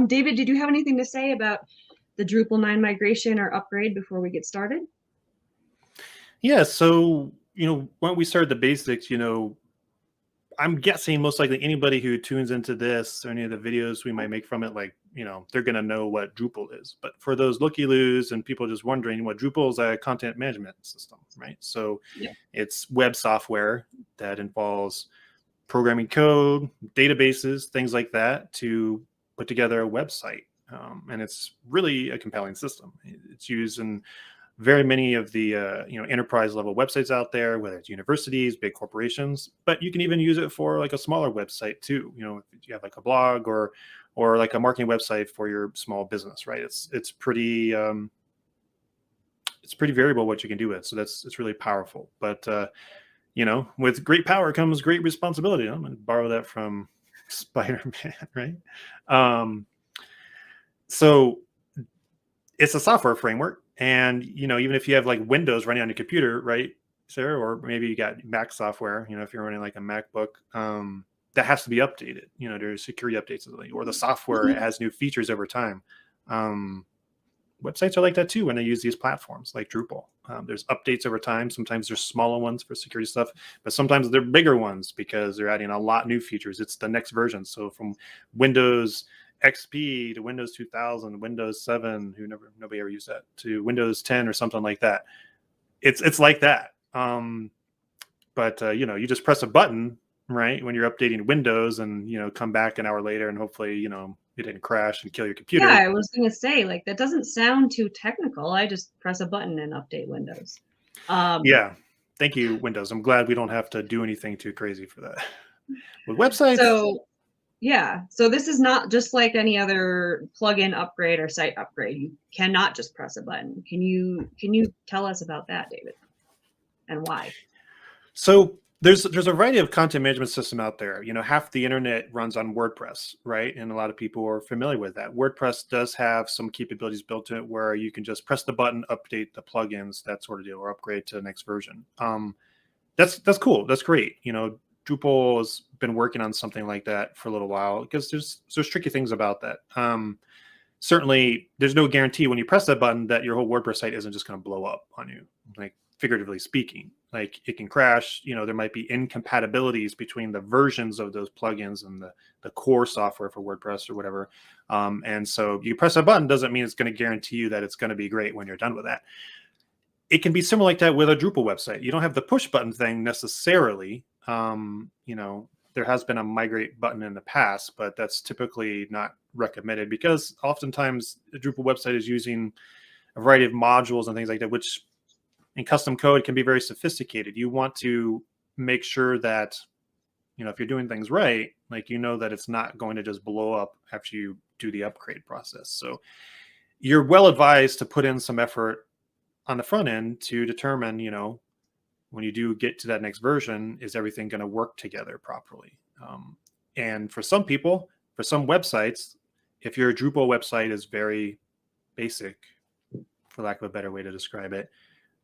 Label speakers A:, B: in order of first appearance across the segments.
A: David, did you have anything to say about the Drupal 9 migration or upgrade before we get started?
B: Yeah, so when we started the basics, I'm guessing most likely anybody who tunes into this or any of the videos we might make from it, like, they're gonna know what Drupal is. But for those looky-loos and people just wondering, what Drupal is a content management system, right? So
A: Yeah.
B: it's web software that involves programming code, databases, things like that to put together a website. And it's really a compelling system. It's used in very many of the enterprise level websites out there, whether it's universities, big corporations, but you can even use it for like a smaller website too. If you have like a blog or like a marketing website for your small business, right? It's pretty variable what you can do with it. So it's really powerful. But with great power comes great responsibility. I'm going to borrow that from Spider-Man, right? So it's a software framework, and even if you have like Windows running on your computer, right, Sarah, or maybe you got Mac software, if you're running like a MacBook, that has to be updated. There's security updates or the software
A: Mhm.
B: has new features over time. um, Websites are like that too when they use these platforms like Drupal. There's updates over time. Sometimes there's smaller ones for security stuff, but sometimes they're bigger ones because they're adding a lot new features. It's the next version. So from Windows XP to Windows 2000, Windows 7, nobody ever used that, to Windows 10 or something like that. It's like that. But you just press a button, right, when you're updating Windows, and come back an hour later, and hopefully it didn't crash and kill your
A: Yeah,
B: computer.
A: I was gonna say, like, that doesn't sound too technical. I just press a button and update Windows. Um,
B: Yeah. Thank you, Windows. I'm glad we don't have to do anything too crazy for that. With websites,
A: so yeah, so this is not just like any other plugin upgrade or site upgrade. You cannot just press a button. Can you tell us about that, David, and why?
B: so there's a variety of content management system out there. Half the internet runs on WordPress, right? And a lot of people are familiar with that. WordPress does have some capabilities built in it where you can just press the button, update the plugins, that sort of deal, or upgrade to the next version. That's cool. That's great. Drupal has been working on something like that for a little while because there's tricky things about that. Certainly there's no guarantee when you press that button that your whole WordPress site isn't just going to blow up on you, like figuratively speaking. Like it can crash. There might be incompatibilities between the versions of those plugins and the core software for WordPress or whatever. And so you press a button doesn't mean it's going to guarantee you that it's going to be great when you're done with that. It can be similar like that with a Drupal website. You don't have the push button thing necessarily. There has been a migrate button in the past, but that's typically not recommended because oftentimes the Drupal website is using a variety of modules and things like that, which in custom code can be very sophisticated. You want to make sure that, if you're doing things right, like, that it's not going to just blow up after you do the upgrade process. So you're well advised to put in some effort on the front end to determine, when you do get to that next version, is everything going to work together properly? And for some people, for some websites, if your Drupal website is very basic, for lack of a better way to describe it,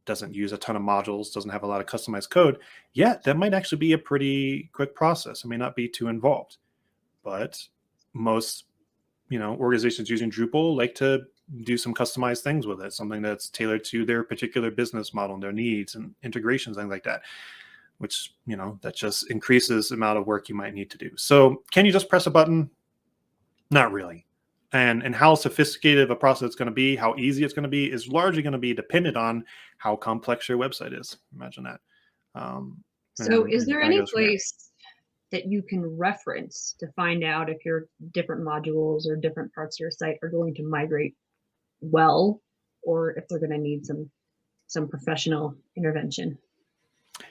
B: doesn't use a ton of modules, doesn't have a lot of customized code, yeah, that might actually be a pretty quick process. It may not be too involved, but most organizations using Drupal like to do some customized things with it, something that's tailored to their particular business model and their needs and integrations, things like that, which, that just increases the amount of work you might need to do. So can you just press a button? Not really. And how sophisticated of a process it's going to be, how easy it's going to be, is largely going to be dependent on how complex your website is. Imagine that. Um,
A: So is
B: and
A: there
B: kind of
A: any
B: goes from there.
A: place that you can reference to find out if your different modules or different parts of your site are going to migrate well, or if they're going to need some professional intervention?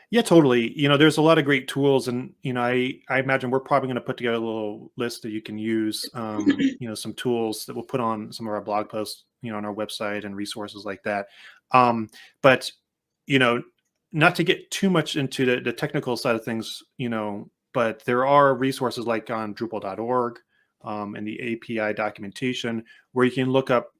B: Yeah, totally. There's a lot of great tools, and I imagine we're probably going to put together a little list that you can use. Some tools that we'll put on some of our blog posts, on our website, and resources like that. But you know, not to get too much into the technical side of things, but there are resources like on Drupal.org, and the API documentation where you can look up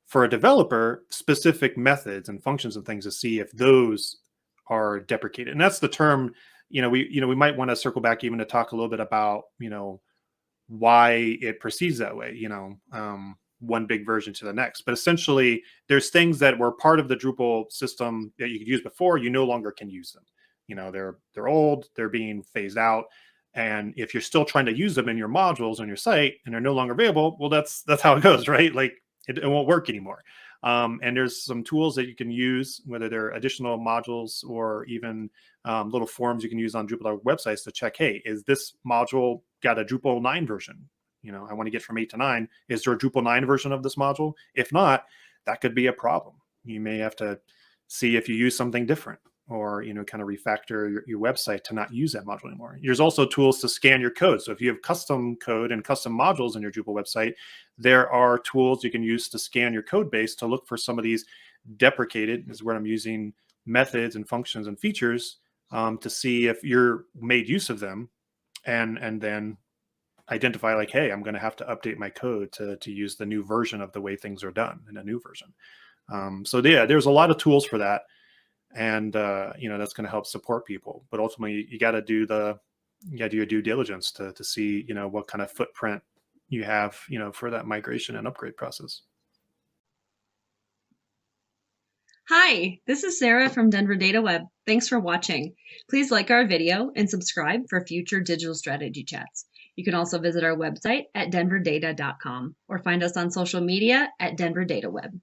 B: for a developer specific methods and functions and things to see if those are deprecated. And that's the term, we might want to circle back even to talk a little bit about, why it proceeds that way, one big version to the next. But essentially, there's things that were part of the Drupal system that you could use before, you no longer can use them. They're old, they're being phased out. And if you're still trying to use them in your modules on your site and they're no longer available, well, that's how it goes, right? Like it won't work anymore. And there's some tools that you can use, whether they're additional modules or even little forms you can use on Drupal websites to check, hey, is this module got a Drupal 9 version? I want to get from 8 to 9. Is there a Drupal 9 version of this module? If not, that could be a problem. You may have to see if you use something different, or kind of refactor your website to not use that module anymore. There's also tools to scan your code. So if you have custom code and custom modules in your Drupal website, there are tools you can use to scan your code base to look for some of these deprecated, is where I'm using methods and functions and features to see if you're made use of them, and then identify like, hey, I'm going to have to update my code to use the new version of the way things are done in a new version. So yeah, there's a lot of tools for that. And that's going to help support people, but ultimately you got to do your due diligence to see what kind of footprint you have for that migration and upgrade process.
A: Hi, this is Sarah from Denver Data Web. Thanks for watching. Please like our video and subscribe for future digital strategy chats. You can also visit our website at denverdata.com or find us on social media at Denver Data Web.